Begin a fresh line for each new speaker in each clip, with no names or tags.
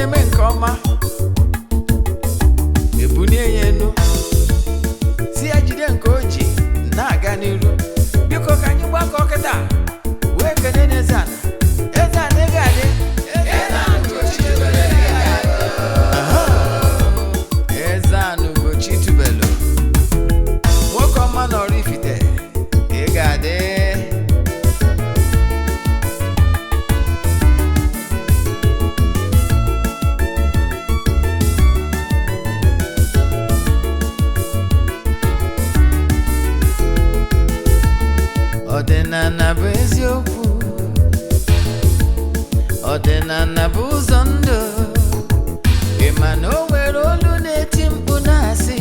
na-eme nke ọma ebunie ya elu si ya jide nke o ji na-aga n'iru. Biko ka anyị gbakọ kịta wee kene n'Eze-Ana. Eze-Ana ego adị Eze-Ana ugochitubelu nwoke ọma na oraifite ego adị. Ọdịnala bụ eziokwu, ọdịnala bụ ụzọ ndụ. Ị ma na o nwere olu na-eti mkpu na-asị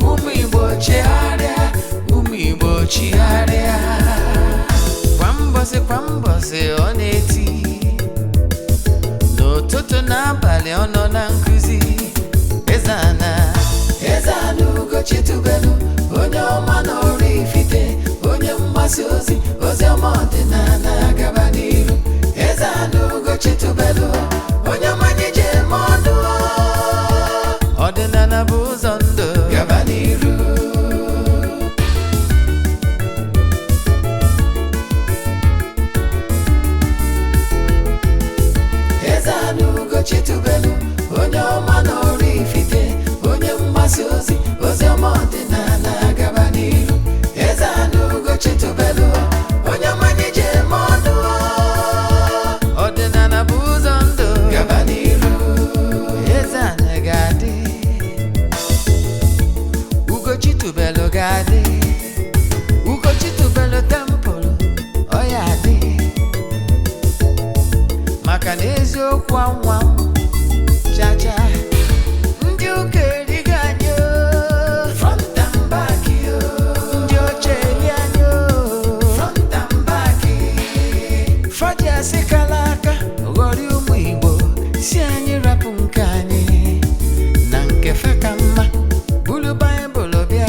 ụmụ Igbo chigharịa, ụmụ Igbo chigharịa. Kwa mbọsị ọ na-eti, n'ụtụtụ n'abalị ọ nọ na nkuzi. Eze-Ana, Eze-Ana ugochitubelu onye ọma na oraifite, onye mgbasa ozi ọma ọdịnala gaba n'iru. Eze-Ana ugochitubelu onye mmanye je eme ọnụ, ọdịnala bụ ụzọ ndụ gaba n'iru. Eze-Ana ugochitubelu onye ọma na oraifite, onye mgbasa ozi ọma ọdịnala gaba n'iru. Eze-Ana ugochitubelu onye mmanye je eme ọnụ, ọdịnala bụ ụzọ ndụ gaba n'iru. Eze-Ana ga-adị, ugochitubelu ga-adị, ugochitubelu tempụl ọ ya adị. Maka na eziokwu anwa chacha ndị ụka erigo anyị front and back, ndị oche eri anyị front and back. Fadi asị kala aka ghọrị ụmụ Igbo si anyị rapụ nke anyị na nke fe ka mma. Bulu Baịbụl bịa,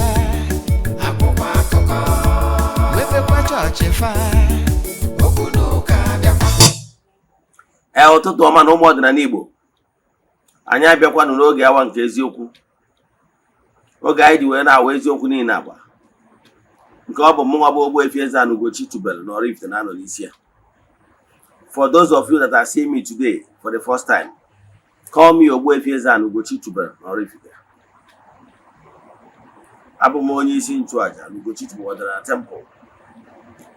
akwụkwọ akụkọ wepekwa chọọchị fa, okwu n'ụka bịakwa.
Ụtụtụ ọma na ụmụ ọdịnala Igbo, anyị abịakwanụ n'oge awa nke eziokwu, oge anyị ji wee na-awa eziokwu niile agba nke ọ bụ mụnwa bụ Ogbuefi Eze-Ana ugochitubelu na oraifite na-anọ n'isi ya. For those of you that are seeing me today for the first time, call me Ogbuefi Eze-Ana ugochitubelu na oraifite. Abụ m onye isi nchụaja na ugochitubelu ọdịnala temple.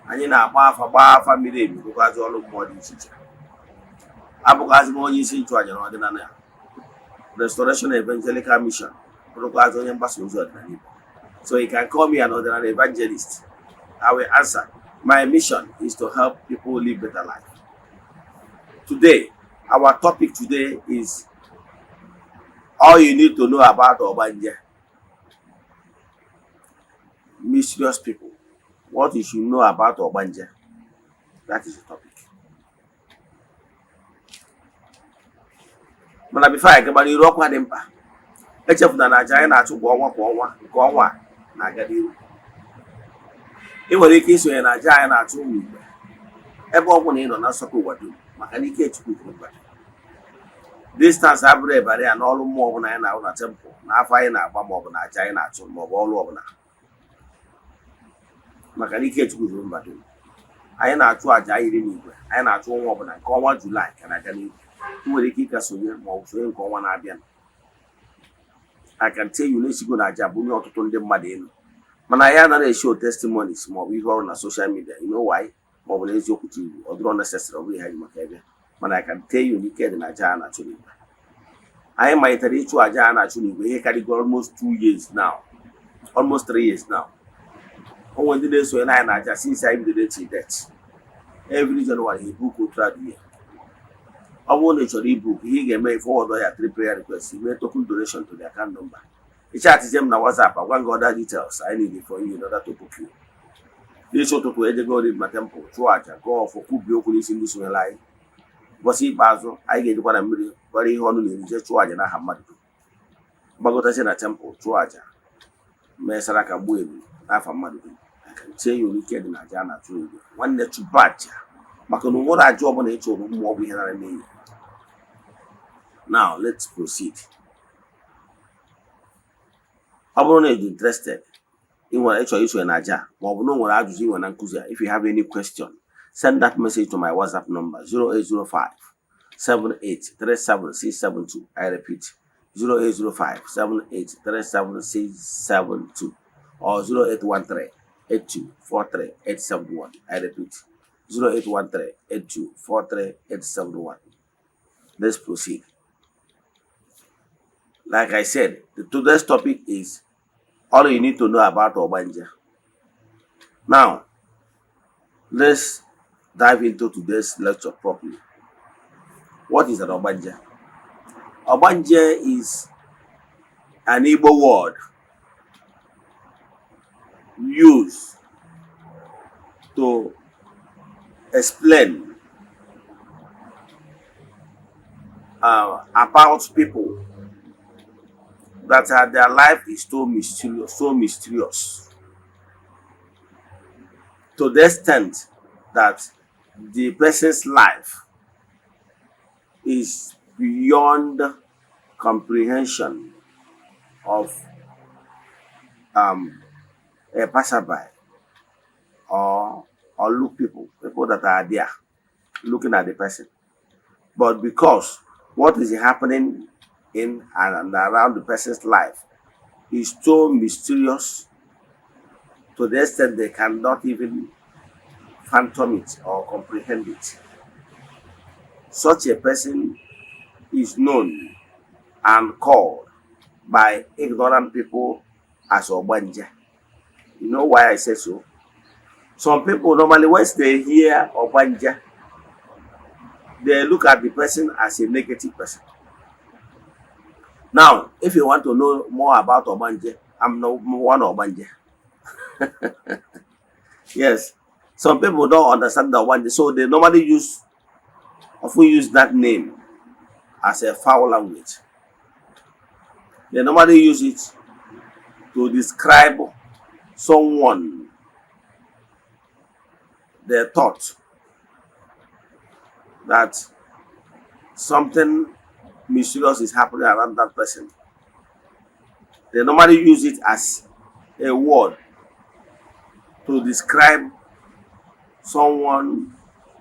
Anyị na-agba afa miri emi, rụkwazi ọrụ mmụọ dị iche iche. Abụkwazi m onye isi nchụaja na ọdịnala Restoration Evangelical Mission, rụkwazi onye mgbasa ozi ọdịnala Igbo. So you can call me an ordinary evangelist. I will answer. My mission is to help people live better life. Today, our topic today is all you need to know about Ogbange. Mysterious people. What you should know about Ogbange. That is the topic. Mana before I get iru ọkwa dị mkpa, echefuna na aja anyị na-achụ kwa ọnwa nke ọnwa na-aga n'ihu. Ị nwere ike isonye na aja anyị na-achụ ụmụ Igbo ebe ọ bụla ị nọ na nsọpụ ụwa dum, maka na ike Chukwu kwuru mgbada. Distance abụrụ ebara ya n'ọrụ mmụọ ọbụla anyị na-ahụ na tempụl, na afọ anyị na-agba maọbụ na aja anyị na-achụ maọbụ ọrụ ọbụla, maka na ike Chukwu kwuru mgbada. Anyị na-achụ aja iri n'igwe, anyị na-achụ ọnwa ọbụla nke ọnwa Julaị ka na-aga n'ihu. Ị nwere ike ịka sonye ma ọ bụ sonye nke ọnwa na-abịa. I can tell you n'esigo na aja bụ nye ọtụtụ ndị mmadụ elu, mana ya anaghị show testimonies ma ọ bụ ihe ọrụ na social media. You know why? Ma ọ bụ na eziokwu TV ọ dịrọ necessary, ọ bụghị ha ji maka ebe. Mana I can tell you n'ike dị na aja a na-achụ n'igwe. Anyị malitere ịchụ aja a na-achụ n'igwe ihe karịgo almost 2 years now, almost 3 years now. Onwe ndị na-esonye na anyị na aja since anyị bidoro till date. Every January he book throughout the year. Ọ bụrụ na ị chọrọ ibu ihe ị ga-eme forward ya 3 prayer requests, mee token donation to the account number. Ị chatịzie m na WhatsApp agwa gị other details I need for you in order to book you. N'isi ụtụtụ ejego read ma temple, chụọ aja, gụọ ọfọ, kwubie okwu n'isi ndị sonyere anyị. Ụbọchị ikpeazụ anyị ga-ejikwa na mmiri gwara ihe ọnụ na-erije, chụọ aja n'aha mmadụ dum. Gbagotazie na temple, chụọ aja, mee saraka gbuo ebu n'afa mmadụ dum. Tie ya ike dị na aja na-achụ igwe. Nwanne chụba aja, maka na ụmụrụ aja ọbụla ị chụrụ mmụọ bụ ihe nara n'iyi. Now let's proceed. Ọ is interested in what actually is in Aja, if you have any question, send that message to my WhatsApp number 0805 7837 I repeat 0805 7837 or 0813 8243 I repeat 0813 8243 Let's proceed. Like I said, today's topic is all you need to know about Ogbanje. Now, let's dive into today's lecture properly. What is an Ogbanje? Ogbanje is an Igbo word used to explain about people that their life is so mysterious, to the extent that the person's life is beyond comprehension of a passerby or people that are there looking at the person. But because what is happening in and around the person's life is so mysterious to the extent they cannot even fathom it or comprehend it. Such a person is known and called by ignorant people as Ogbanje. You know why I say so? Some people normally, once they hear Ogbanje, they look at the person as a negative person. Now, if you want to know more about Ogbanje, I'm not one Ogbanje. Yes, some people don't understand the Ogbanje, so they normally often use that name as a foul language. They normally use it to describe someone, their thought that something mysterious is happening around that person. They normally use it as a word to describe someone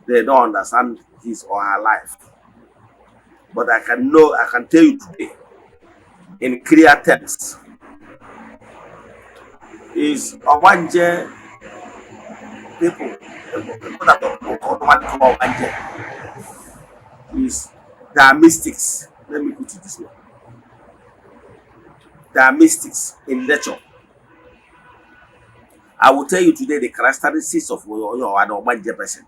they don't understand his or her life. But I can tell you today in clear terms is Ogbanje people that automatically call Ogbanje is they are mystics. Let me put it this way. They are mystics in nature. I will tell you today the characteristics of an Ogbanje person.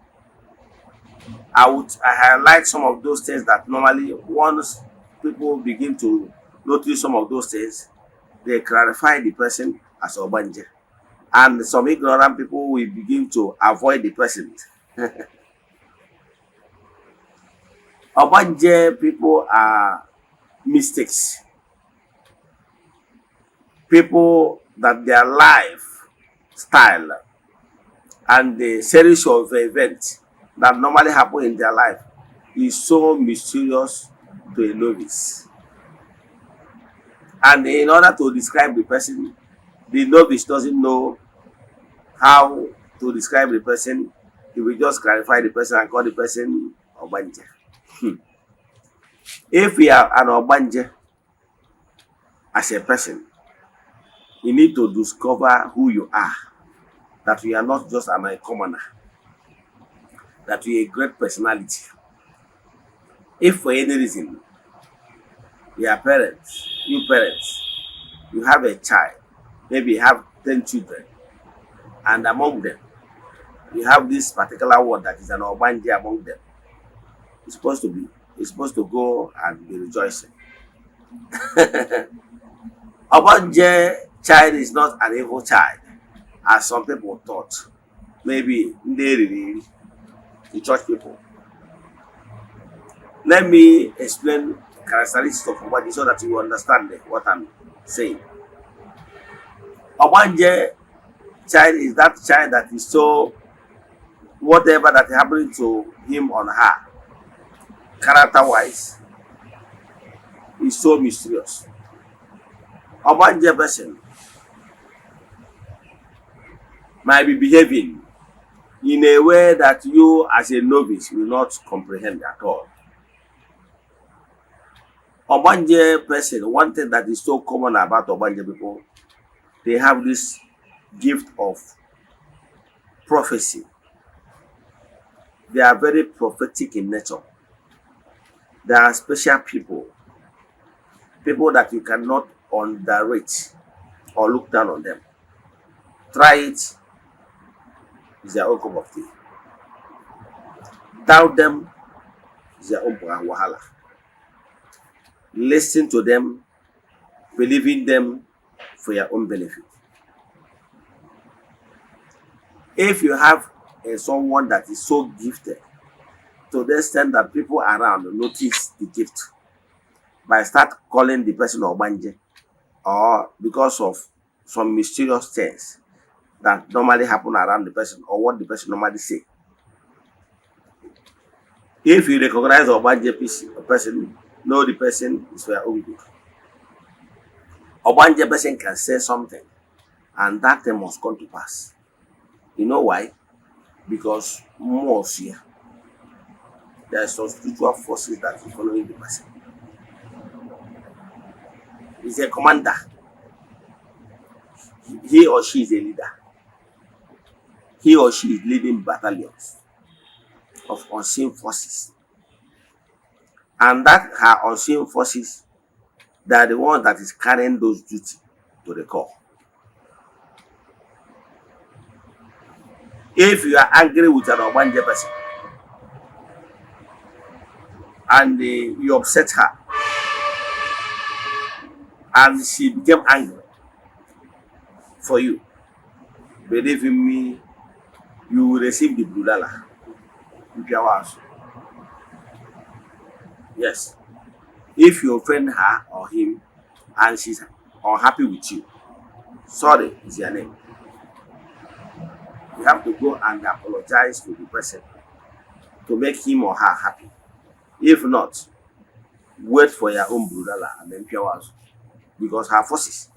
I highlight some of those things that normally once people begin to notice some of those things, they clarify the person as Ogbanje. And some ignorant people will begin to avoid the person. Ogbanje people are mystics. People that their lifestyle and the series of events that normally happen in their life is so mysterious to a novice. And in order to describe the person, the novice doesn't know how to describe the person. He will just clarify the person and call the person Ogbanje. If we are an Ogbanje as a person, you need to discover who you are. That you are not just a commoner. That you are a great personality. If for any reason, you parents, you have a child, maybe you have 10 children, and among them, you have this particular word that is an Ogbanje among them. It's supposed to go and be rejoicing. Ogbanje child is not an evil child, as some people thought. Maybe the church people. Let me explain characteristics of Ogbanje so that you understand what I'm saying. Ogbanje child is that child that is so, whatever that is happening to him or her, character-wise, is so mysterious. Ogbanje person might be behaving in a way that you as a novice will not comprehend at all. Ogbanje person, one thing that is so common about Ogbanje people, they have this gift of prophecy. They are very prophetic in nature. They are special people that you cannot underrate or look down on them. Try it, is their own cup of tea. Doubt them, is their own wahala. Listen to them, believe in them for your own benefit. If you have someone that is so gifted to the extent that people around notice the gift, by start calling the person Ogbanje, or because of some mysterious things that normally happen around the person or what the person normally say. If you recognize Ogbanje person, know the person is for your own good. Ogbanje person can say something and that thing must come to pass. You know why? Because most here, there are some spiritual forces that are following the person. He's a commander. He or she is a leader. He or she is leading battalions of unseen forces. And that her unseen forces, they are the ones that is carrying those duties to the core. If you are angry with an Ogbanje person and you upset her and she became angry for you, believe in me, you will receive the bulala with your house. Yes. If you offend her or him and she's unhappy with you, sorry is your name. You have to go and apologize to the person to make him or her happy. If not, wait for your own bulala and then pure house, because her forces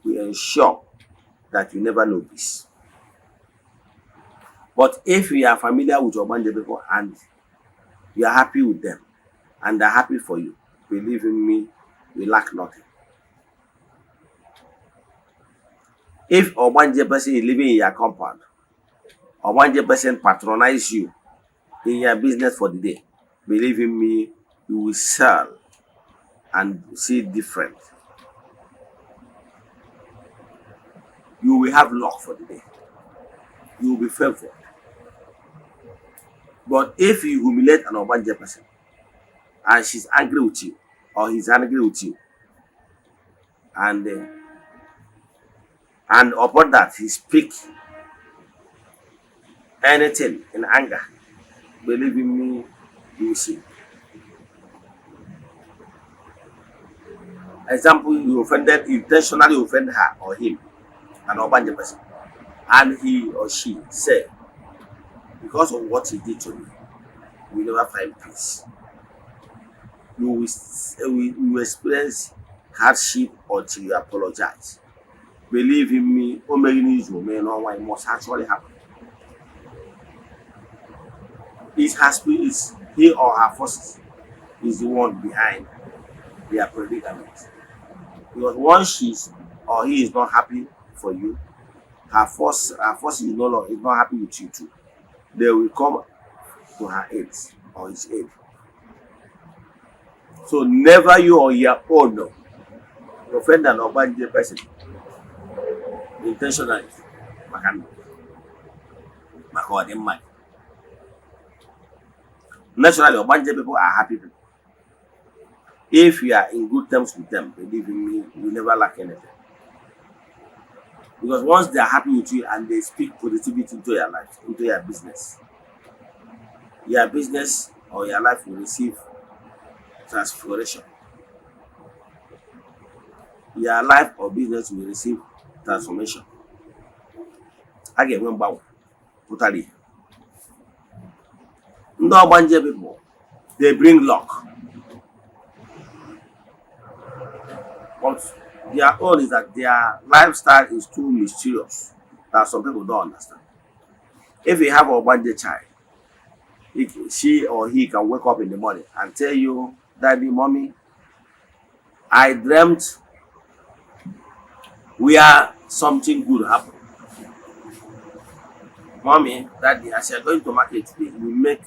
will ensure that you never know this. But if you are familiar with Ogbanje people and you are happy with them and they're happy for you, believe in me, you lack nothing. If Ogbanje person is living in your compound, Ogbanje person patronize you in your business for the day, believe in me, you will sell and see different. You will have luck for the day. You will be favored. But if you humiliate an Ogbanje person and she's angry with you or he's angry with you, and upon that he speak anything in anger, believe in me, you will see. Example, you intentionally offend her or him, an Ogbanje person, and he or she say, because of what he did to me, we never find peace. You will experience hardship until you apologize. Believe in me, it must actually happen. It's he or her forces is the one behind their predicament. Because once she's or he is not happy for you, her force is not happy with you too. They will come to her aid or his aid. So never you on your own offend an Ogbanje person intentionally. Naturally, Ogbanje people are happy people. If you are in good terms with them, believe in me, you never lack anything. Because once they are happy with you and they speak positivity into your life, into your business or your life will receive transformation. Your life or business will receive transformation. Again, remember, totally. No Ogbanje people, they bring luck. But their own is that their lifestyle is too mysterious that some people don't understand. If you have a Ogbanje child, she or he can wake up in the morning and tell you, Daddy, Mommy, I dreamt where something good happened. Mommy, Daddy, as you're going to market today, you make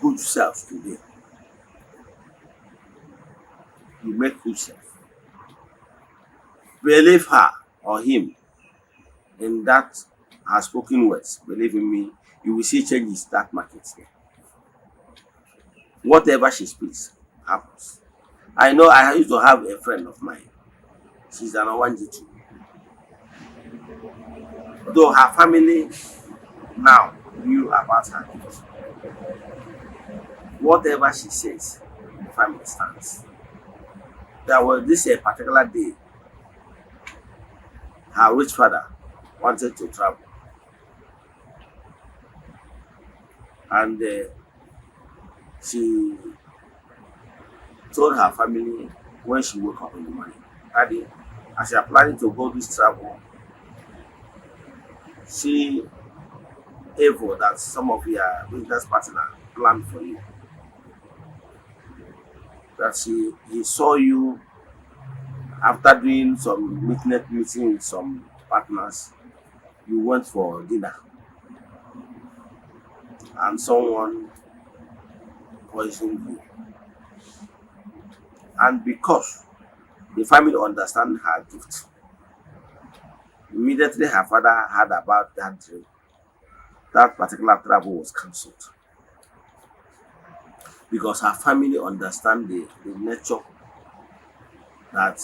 good sales today. You make good sales. Believe her or him in that her spoken words. Believe in me, you will see changes that market there. Whatever she speaks happens. I know I used to have a friend of mine. She's an Ogbuefi too. Though her family now knew about her gift. Whatever she says, the family stands. There was this a particular day, her rich father wanted to travel. And she told her family when she woke up in the morning, Daddy, as you are planning to go this travel, see evil that some of your business partner planned for you. That he saw you after doing some midnight meeting with some partners, you went for dinner and someone poisoned you. And because the family understand her gift, immediately her father heard about that dream. That particular travel was cancelled. Because her family understand the nature that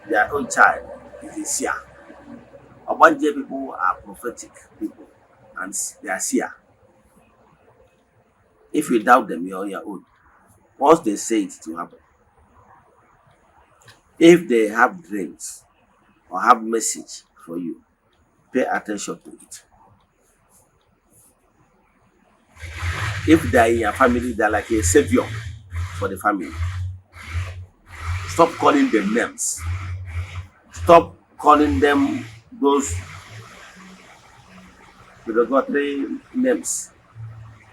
their own child is a seer. Ogbanje people are prophetic people and they are seer. If you doubt them, you're on your own. Once they say it will happen. If they have dreams or have message for you, pay attention to it. If they are in your family, they're like a savior for the family. Stop calling them names. Stop calling them those derogatory names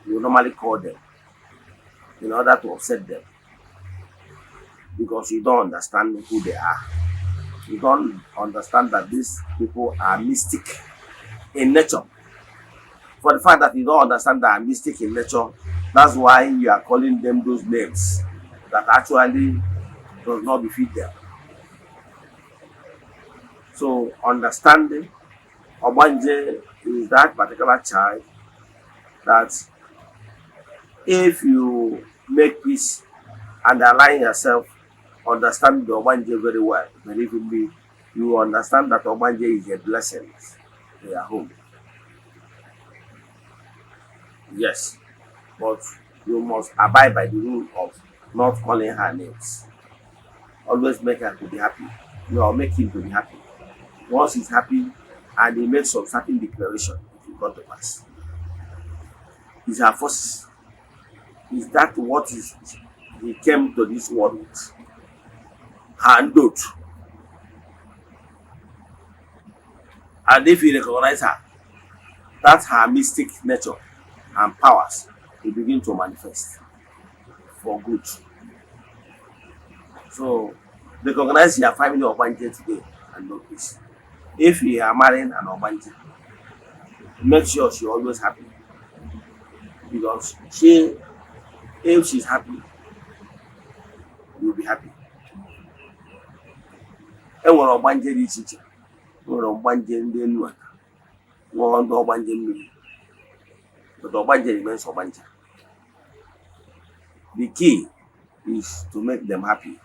you normally call them in order to upset them. Because you don't understand who they are. You don't understand that these people are mystic in nature. For the fact that you don't understand that are mystic in nature, that's why you are calling them those names that actually does not befit them. So understanding Ogbanje is that particular child that if you make peace and align yourself, understand the Ogbanje very well, believe in me, you understand that Ogbanje is a blessing to your home. Yes, but you must abide by the rule of not calling her names. Always make her to be happy. You know, make him to be happy. Once he's happy and he makes some certain declaration, it will come to pass. It's her forces. Is that what he came to this world with? Her note. And if you recognize her, that's her mystic nature and powers will begin to manifest for good. So recognize your family Ogbanje today and know this. If you are marrying an Ogbanje, make sure she's always happy. Because if she's happy, you'll be happy. And when Ogbanje dị iche, when Ogbanje ndị enu aka, nwere ndị Ogbanje mmiri, but Ogbanje remains Ogbanje. The key is to make them happy.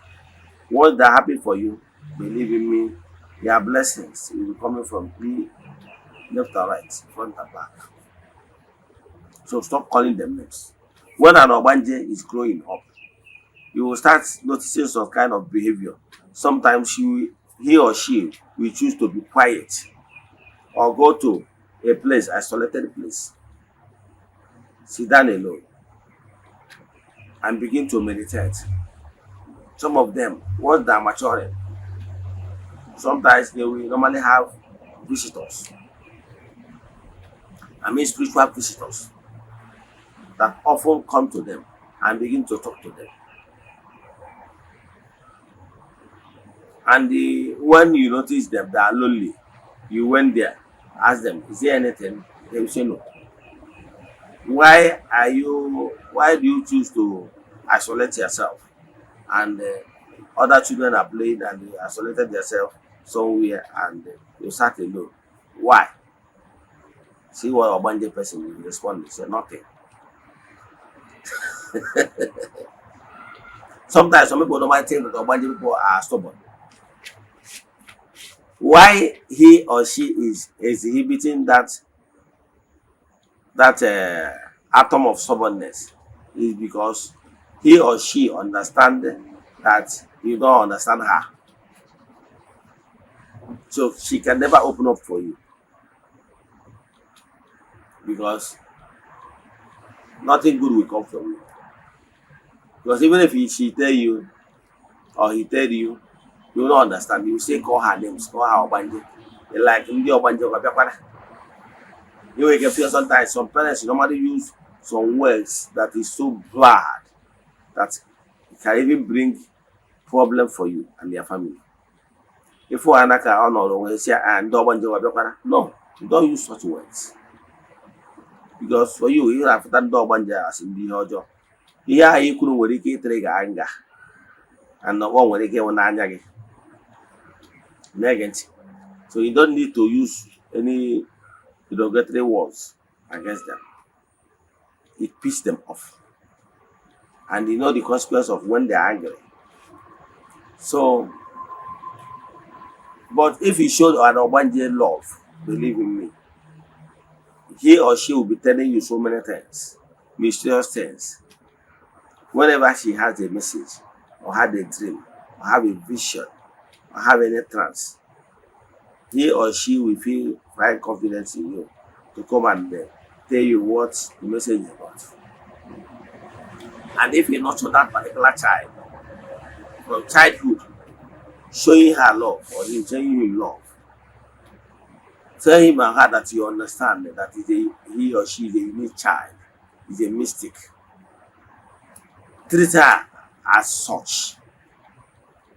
Once they're happy for you, believe in me, your blessings will be coming from me, left and right, front and back. So stop calling them names. When an Ogbanje is growing up, you will start noticing some kind of behavior. Sometimes he or she will choose to be quiet or go to a place, isolated place, sit down alone and begin to meditate Some of them, once they are maturing, sometimes they will normally have visitors. I mean spiritual visitors that often come to them and begin to talk to them. And when you notice them, they are lonely, you went there, ask them, is there anything? They will say no. Why do you choose to isolate yourself? And other children are playing and they isolated themselves somewhere and you sat alone. Why? See what Ogbanje person will respond. He said nothing. Sometimes some people don't mind think that Ogbanje people are stubborn. Why he or she is exhibiting that atom of stubbornness is because he or she understand that you don't understand her. So she can never open up for you. Because nothing good will come from you. Because even if she tell you or he tell you, you will not understand. You will say call her names, call her Ogbanje. You like Ogbanje. You can feel sometimes some parents normally use some words that is so bad that it can even bring problem for you and your family. If you are no, you don't use such words. Because for you, you have that Ogbanje as in the order. Here you couldn't work it anger. And no one will get one anger. So you don't need to use any derogatory words against them. It pisses them off. And you know the consequence of when they are angry. So, but if you show an Ogbanje love, believe in me, he or she will be telling you so many things, mysterious things. Whenever she has a message, or had a dream, or have a vision, or have any trance, he or she will feel quite confident in you to come and tell you what the message is about. And if you nurture that particular child from childhood, showing her love or him showing you love, tell him and her that you understand that he or she is a unique child, is a mystic. Treat her as such.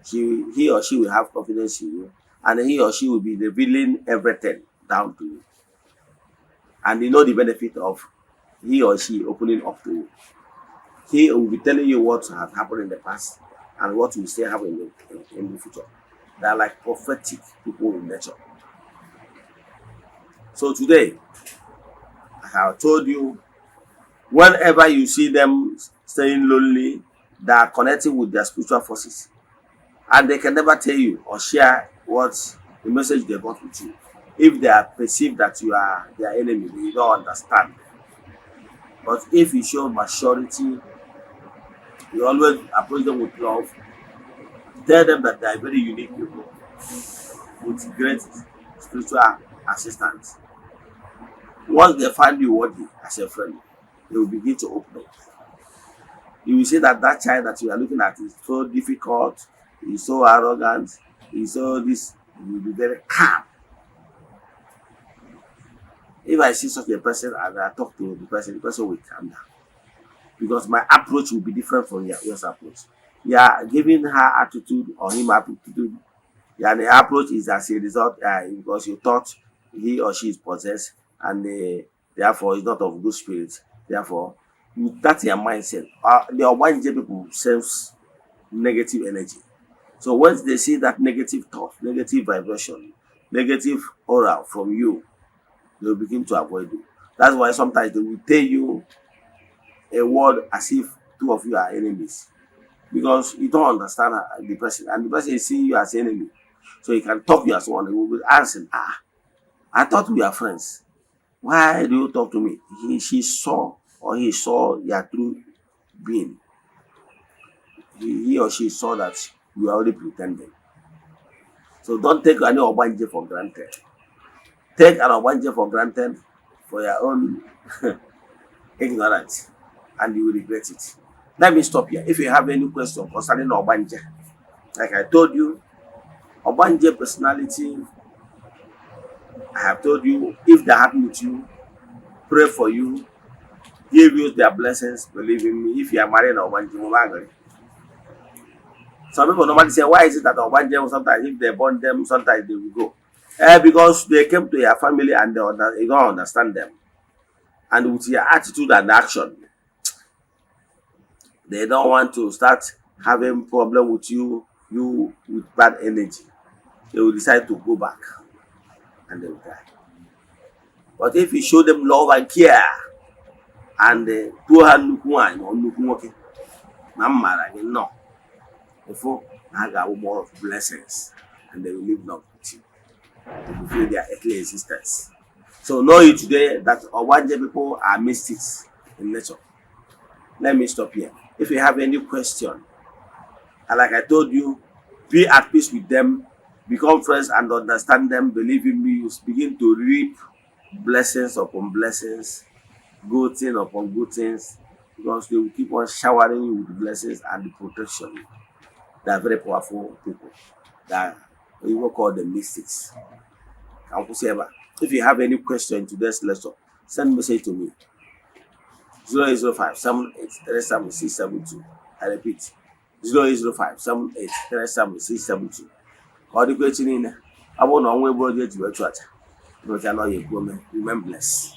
He or she will have confidence in you, and he or she will be revealing everything down to you. And you know the benefit of he or she opening up to you. He will be telling you what has happened in the past and what will still happen in the future. They are like prophetic people in nature. So today, I have told you, whenever you see them staying lonely, they are connecting with their spiritual forces. And they can never tell you or share what the message they got with you. If they are perceived that you are their enemy, they don't understand. But if you show maturity, you always approach them with love, tell them that they are very unique people with great spiritual assistance. Once they find you worthy as a friend, they will begin to open up. You will see that that child that you are looking at is so difficult, is so arrogant, is so this, you will be very calm. If I see such a person and I talk to the person will calm down. Because my approach will be different from yours approach. You are giving her attitude or him attitude. Yeah, the approach is as a result because you thought he or she is possessed and therefore is not of good spirit. Therefore, that's your mindset. The Ogbange people sense negative energy. So once they see that negative thought, negative vibration, negative aura from you, they will begin to avoid you. That's why sometimes they will tell you a word as if two of you are enemies. Because you don't understand the person, and the person is seeing you as enemy. So he can talk to you as one. He will be asking, I thought we are friends. Why do you talk to me? He saw your true being. He or she saw that you are only pretending. So don't take any Ogbange for granted. Take an Ogbange for granted for your own ignorance, and you will regret it. Let me stop here. If you have any question concerning Ogbanje, like I told you, Ogbanje personality, I have told you, if they're happy with you, pray for you, give you their blessings, believe in me. If you are married Ogbanje, some people normally say, why is it that Ogbanje, sometimes if they born them, sometimes they will go? Because they came to your family and they don't understand them. And with your attitude and action, they don't want to start having problem with you with bad energy. They will decide to go back and they will die. But if you show them love and care and no, before I got more of blessings and they will live long with you. They will feel their earthly existence. So know you today that Ogbanje people are mystics in nature. Let me stop here. If you have any question, and like I told you, be at peace with them, become friends and understand them. Believe in me, you begin to reap blessings upon blessings, good things upon good things, because they will keep on showering you with blessings and protection. They are very powerful people that we will call the mystics. If you have any question in today's lesson, send message to me. 0805 78 37 672. I repeat, 0805 78 37 672. All the question in I want to know where you to remain blessed.